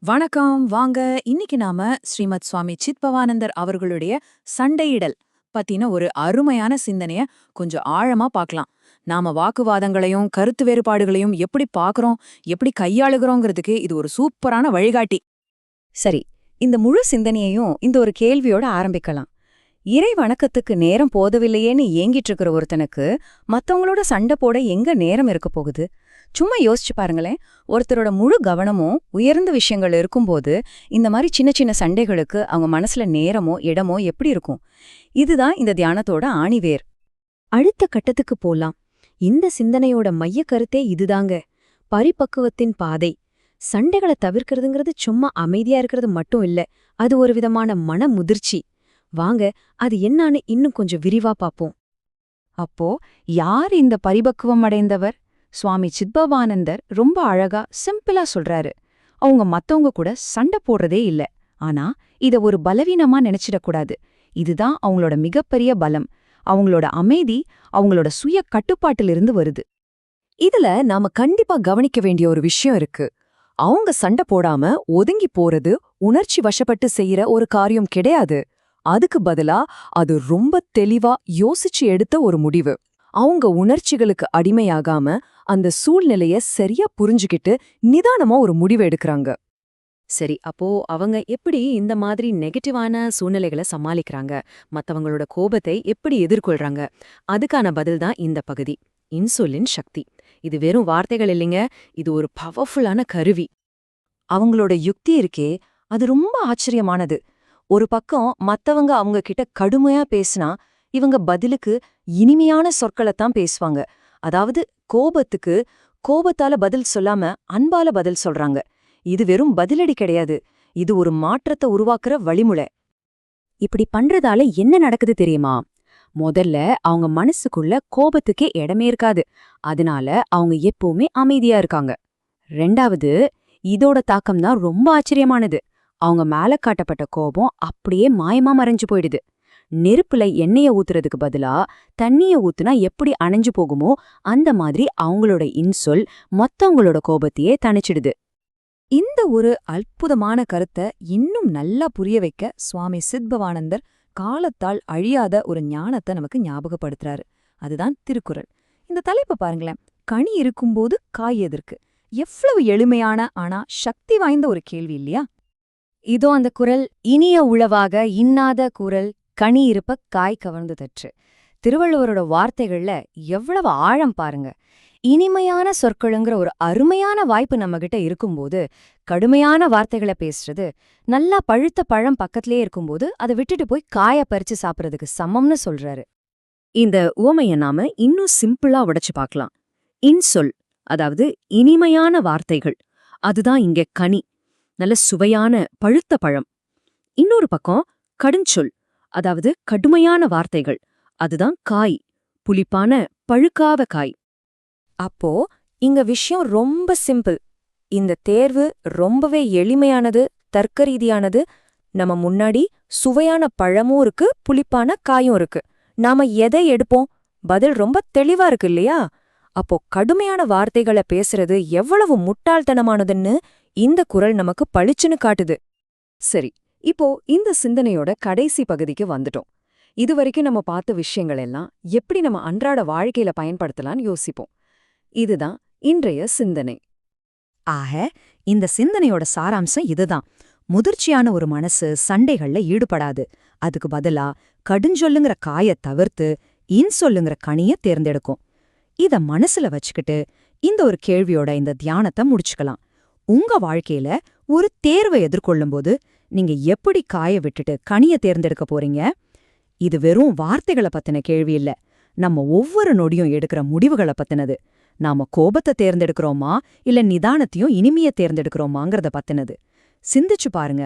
வணக்கம் வாங்க. இன்னைக்கு நாம ஸ்ரீமத் சுவாமி சித்பவானந்தர் அவர்களுடைய சண்டையிடல் பத்தின ஒரு அருமையான சிந்தனைய கொஞ்சம் ஆழமா பார்க்கலாம். நாம வாக்குவாதங்களையும் கருத்து வேறுபாடுகளையும் எப்படி பார்க்கறோம், எப்படி கையாளுகிறோங்கிறதுக்கு இது ஒரு சூப்பரான வழிகாட்டி. சரி, இந்த முழு சிந்தனையையும் இந்த ஒரு கேள்வியோட ஆரம்பிக்கலாம். இறை வணக்கத்துக்கு நேரம் போதவில்லையேன்னு ஏங்கிட்டு இருக்கிற ஒருத்தனுக்கு மத்தவங்களோட சண்டை போட எங்க நேரம் இருக்க போகுது? சும்மா யோசிச்சு பாருங்களேன். ஒருத்தரோட முழு கவனமும் உயர்ந்த விஷயங்கள் இருக்கும்போது இந்த மாதிரி சின்ன சின்ன சண்டைகளுக்கு அவங்க மனசுல நேரமோ இடமோ எப்படி இருக்கும்? இதுதான் இந்த தியானத்தோட ஆணிவேர். அடுத்த கட்டத்துக்கு போலாம். இந்த சிந்தனையோட மைய கருத்தே இதுதாங்க. பரிபக்குவத்தின் பாதை. சண்டைகளை தவிர்க்கிறதுங்கிறது சும்மா அமைதியா இருக்கிறது மட்டும் இல்ல, அது ஒரு விதமான மன முதிர்ச்சி. வாங்க, அது என்னான்னு இன்னும் கொஞ்சம் விரிவா பாப்போம். அப்போ யார் இந்த பரிபக்குவம் அடைந்தவர்? சுவாமி சித்பவானந்தர் ரொம்ப அழகா சிம்பிளா சொல்றாரு. அவங்க மத்தவங்க கூட சண்டை போடுறதே இல்ல, ஆனா இத ஒரு பலவீனமா நினைச்சிடக்கூடாது. இதுதான் அவங்களோட மிகப்பெரிய பலம். அவங்களோட அமைதி அவங்களோட சுய கட்டுப்பாட்டிலிருந்து வருது. இதுல நாம கண்டிப்பா கவனிக்க வேண்டிய ஒரு விஷயம் இருக்கு. அவங்க சண்டை போடாம ஒதுங்கி போறது உணர்ச்சி வசப்பட்டு செய்யற ஒரு காரியம் கிடையாது. அதுக்கு பதிலா அது ரொம்ப தெளிவா யோசிச்சு எடுத்த ஒரு முடிவு. அவங்க உணர்ச்சிகளுக்கு அடிமையாகாம அந்த சூழ்நிலைய சரியா புரிஞ்சுக்கிட்டு நிதானமா ஒரு முடிவு எடுக்கறாங்க. சரி, அப்போ அவங்க எப்படி இந்த மாதிரி நெகட்டிவான சூழ்நிலைகளை சமாளிக்கிறாங்க, மத்தவங்களோட கோபத்தை எப்படி எதிர்கொள்றாங்க? அதுக்கான பதில் தான் இந்த பகுதி. இன்சுலின் சக்தி. இது வெறும் வார்த்தைகள் இல்லைங்க, இது ஒரு பவர்ஃபுல்லான கருவி. அவங்களோட யுக்தி இருக்கே, அது ரொம்ப ஆச்சரியமானது. ஒரு பக்கம் மத்தவங்க அவங்க கிட்ட கடுமையா பேசினா இவங்க பதிலுக்கு இனிமையான சொற்களைத்தான் பேசுவாங்க. அதாவது கோபத்துக்கு கோபத்தால பதில் சொல்லாம அன்பால பதில் சொல்றாங்க. இது வெறும் பதிலடி கிடையாது, இது ஒரு மாற்றத்தை உருவாக்குற வழிமுறை. இப்படி பண்றதால என்ன நடக்குது தெரியுமா? முதல்ல அவங்க மனசுக்குள்ள கோபத்துக்கே இடமே இருக்காது. அதனால அவங்க எப்பவுமே அமைதியா இருக்காங்க. ரெண்டாவது, இதோட தாக்கம் தான் ரொம்ப ஆச்சரியமானது. அவங்க மேல காட்டப்பட்ட கோபம் அப்படியே மாயமா மறைஞ்சு போயிடுது. நெருப்புல எண்ணெய ஊத்துறதுக்கு பதிலா தண்ணிய ஊத்துனா எப்படி அணைஞ்சு போகுமோ அந்த மாதிரி அவங்களோட இன்சொல் மத்தவங்களோட கோபத்தையே தணிச்சிடுது. இந்த ஒரு அற்புதமான கருத்தை இன்னும் நல்லா புரிய வைக்க சுவாமி சித்பவானந்தர் காலத்தால் அழியாத ஒரு ஞானத்தை நமக்கு ஞாபகப்படுத்துறாரு. அதுதான் திருக்குறள். இந்த தலைப்பை பாருங்களேன். கனி இருக்கும்போது காய் எதற்கு? எவ்வளவு எளிமையான ஆனா சக்தி வாய்ந்த ஒரு கேள்வி இல்லையா? இதோ அந்த குரல். இனிய உளவாக இன்னாத குரல் கனி இருப்ப காய் கவர்ந்து தற்று. திருவள்ளுவரோட வார்த்தைகள்ல எவ்வளவு ஆழம் பாருங்க. இனிமையான சொற்களுங்கிற ஒரு அருமையான வாய்ப்பு நம்மகிட்ட இருக்கும்போது கடுமையான வார்த்தைகளை பேசுறது, நல்லா பழுத்த பழம் பக்கத்திலே இருக்கும்போது அதை விட்டுட்டு போய் காய பறிச்சு சாப்பிட்றதுக்கு சமம்னு சொல்றாரு. இந்த உவமைய நாம இன்னும் சிம்பிளா உடைச்சு பார்க்கலாம். இன்சொல், அதாவது இனிமையான வார்த்தைகள், அதுதான் இங்க கனி, நல்ல சுவையான பழுத்த பழம். இன்னொரு பக்கம் கடுஞ்சொல், அதாவது கடுமையான வார்த்தைகள், அதுதான் காய், புளிப்பான பழுக்காத காய். அப்போ இங்க விஷயம் ரொம்ப சிம்பிள். இந்த தேர்வு ரொம்பவே எளிமையானது, தர்க்க ரீதியானது. நம்ம முன்னாடி சுவையான பழமும் இருக்கு, புளிப்பான காயும் இருக்கு. நாம எதை எடுப்போம்? பதில் ரொம்ப தெளிவா இருக்கு இல்லையா? அப்போ கடுமையான வார்த்தைகளை பேசுறது எவ்வளவு முட்டாள்தனமானதுன்னு இந்த குரல் நமக்கு பளிச்சுன்னு காட்டுது. சரி, இப்போ இந்த சிந்தனையோட கடைசி பகுதிக்கு வந்துட்டோம். இதுவரைக்கும் நம்ம பார்த்த விஷயங்கள் எல்லாம் எப்படி நம்ம அன்றாட வாழ்க்கையில பயன்படுத்தலாம்னு யோசிப்போம். இதுதான் இன்றைய சிந்தனை. ஆக இந்த சிந்தனையோட சாராம்சம் இதுதான். முதிர்ச்சியான ஒரு மனசு சண்டைகள்ல ஈடுபடாது. அதுக்கு பதிலா கடுஞ்சொல்லுங்கிற காய தவிர்த்து இன்சொல்லுங்கிற கனிய தேர்ந்தெடுக்கும். இத மனசுல வச்சுக்கிட்டு இந்த ஒரு கேள்வியோட இந்த தியானத்தை முடிச்சுக்கலாம். உங்க வாழ்க்கையில ஒரு தேர்வை எதிர்கொள்ளும்போது நீங்க எப்படி காய விட்டுட்டு கனிய தேர்ந்தெடுக்க போறீங்க? இது வெறும் வார்த்தைகளை பத்தின கேள்வி இல்ல, நம்ம ஒவ்வொரு நொடியும் எடுக்கிற முடிவுகளை பத்தினது. நாம கோபத்தை தேர்ந்தெடுக்கிறோமா இல்ல நிதானத்தையும் இனிமைய தேர்ந்தெடுக்கிறோமாங்கிறத பத்தினது. சிந்திச்சு பாருங்க.